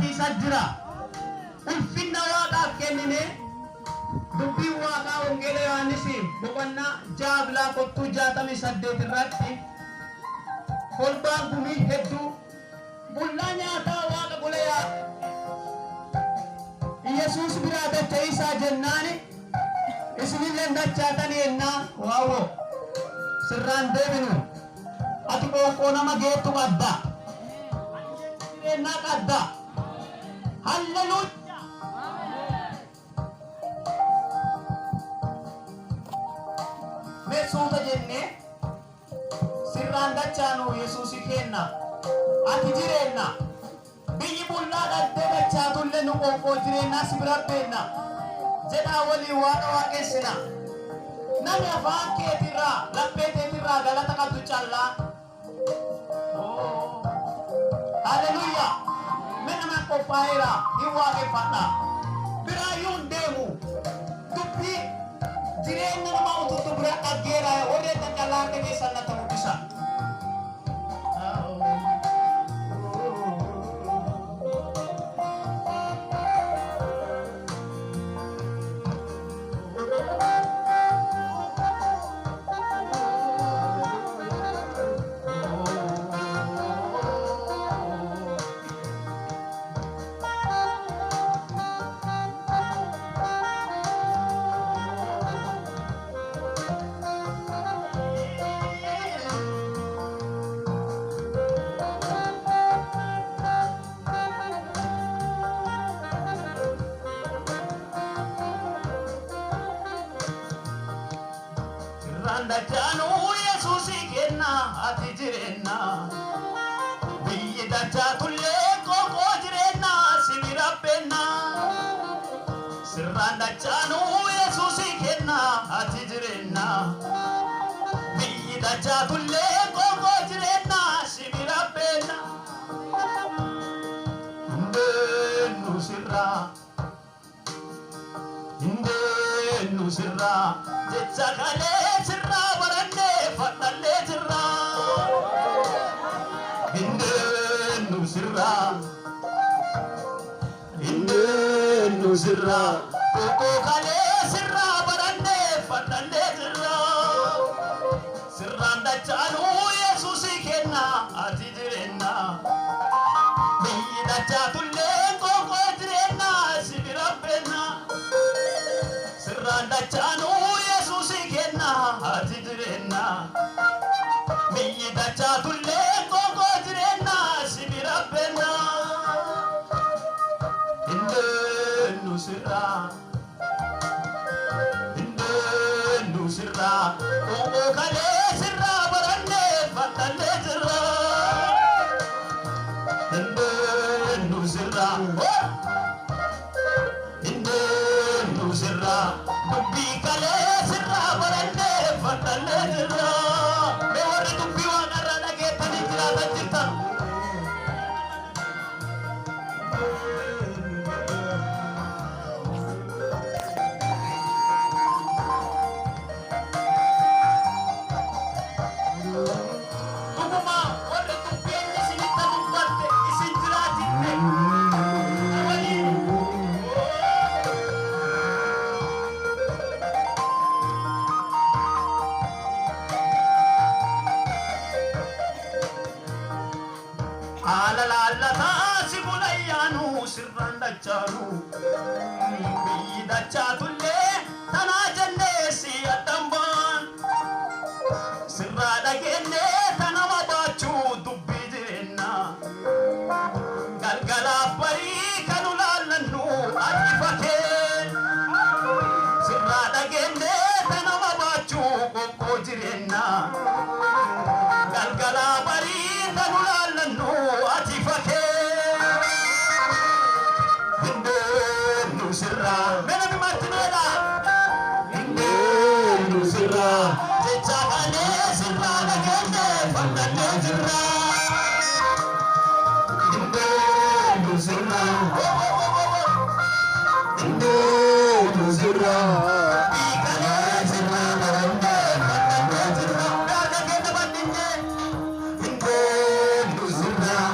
barsiisaa jira. Ulfinna Waaqaaf kennine dubbii Waaqaa Wangeela Yohaannis boqonnaa 6:68 irratti kolbaan gumii hedduu bullaa nyaataa Waaqa buleyaa Yesuus biraa dachee isaa jennaani isinillee dachaatanii ennaa waawoo sirraan deebinu ati qoonqoo nama geettu qabda ennaa qabda halleluuyaa. Mesuuta jennee sirraan dachaanu Yesuusi kenna ati jireenna biyyi bullaa dhaddee dachaatullee nu qoonqoo jireennaa si bira beenna jedhaa walii Waaqa waaqessina. Namni afaan keetirraa laphee keetirraa galata qabdu callaa. Halleluuyaa. Mee nama qophaa'eera hin waaqeffadha. Biraayyuu hin deemu. Dubbii jireenya nama ututu bira dhaggeera warreen daldalaa keessan na ta'uu isa. Dachanu Yesuusi kenna ati jireenna biyyi dachatullee qoonqoo jireenna si bira beenna. Sirraan dachanu Yesuusi kenna ati jireenna biyyi dachatullee qoonqoo jireenna si bira beenna. Indeennu sirraa jecha kalee sirraa barannee fadhallee jirraa. Indeennu sirraa qoonqoo kalee sirraa barannee fadhallee jirraa. Sirraan dachaanuu Yesuusi kenna ati jireenna biyyi dachaatullee qoonqoo jireenna si bira beenna. Sirraan dachaanuu Yesuusi kenna ati jireenna biyyi dachaatullee qoonqoo jireenna si bira beenna. Indeennu sirraa qoonqoo kalee sirraa barannee fadhallee jirraa. Indeennu sirraa dubbii kalee sirraa barannee fadhallee jirraa. Mee warri dubbii waaqarraa dhageettanii jiraatan jirtan. Dhugumaa warri dubbiin isinitti dubbatte isin jiraatinne. Alalaalataa si bulayyaanu sirraan dachaanu biyyi dachaatullee tanaa jennee si addan baan. Sirraa dhageenyee tanama baachuu dubbii jireenna galgalaaf barii kan ulaallannu ajjifatee. Sirraa dhageenyee tanama baachuu qoonqoo jireenna galgalaa barii kan ulaallannu ajjifatee. Indeennu sirraa mena bimattinoodha. Indeennu sirraa jecha kalee sirraa dhageenyee fadhallee jirraa. Indeennu sirraa kalee sirraa barannee fadhallee jirraa. Gaata keessa baddinnee indeennu sirraa.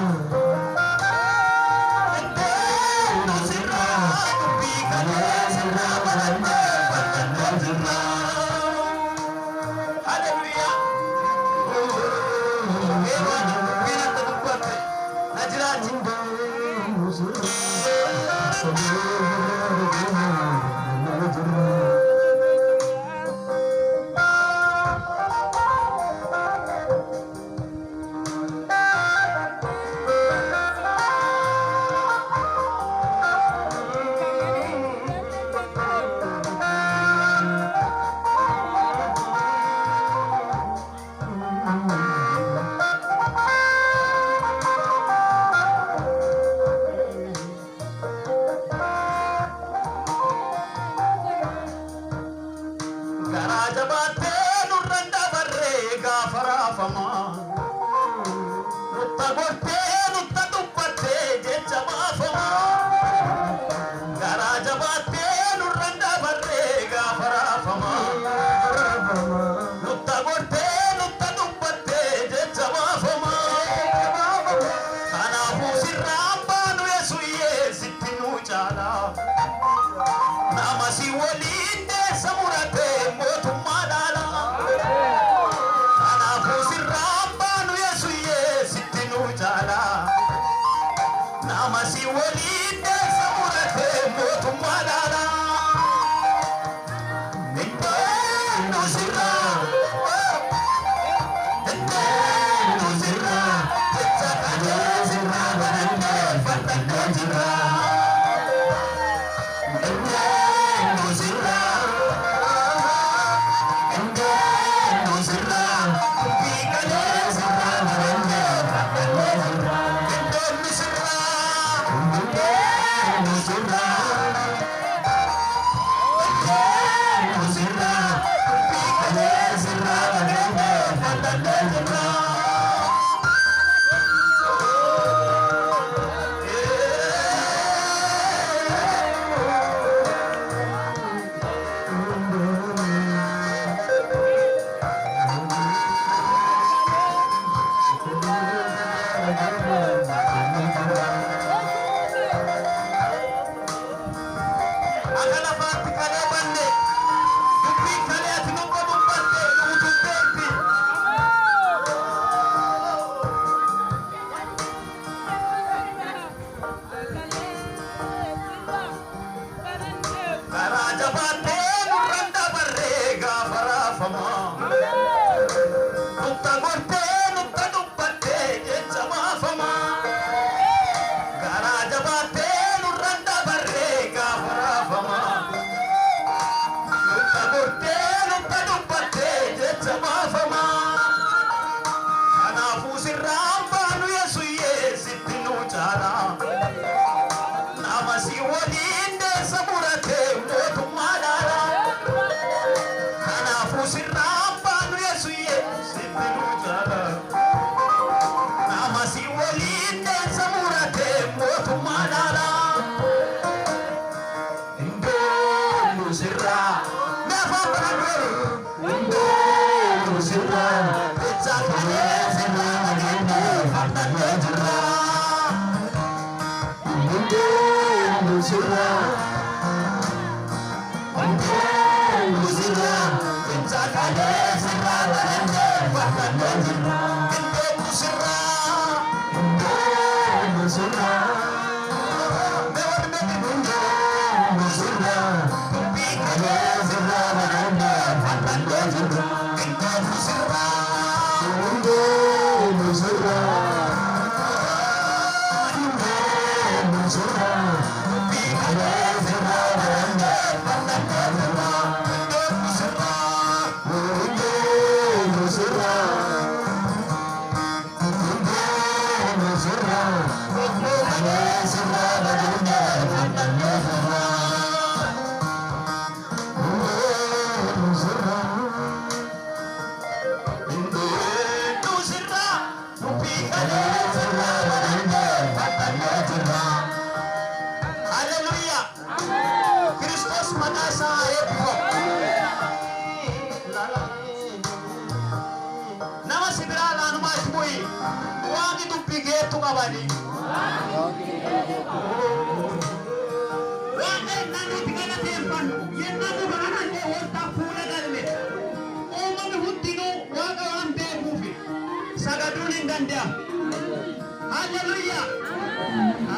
Hallelujah.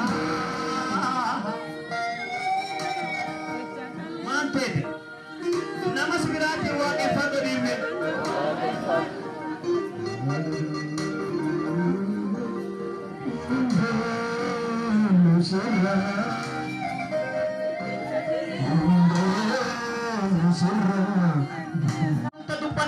Mantede. Nama sibirati waaqeffadhu dhiibne. Sala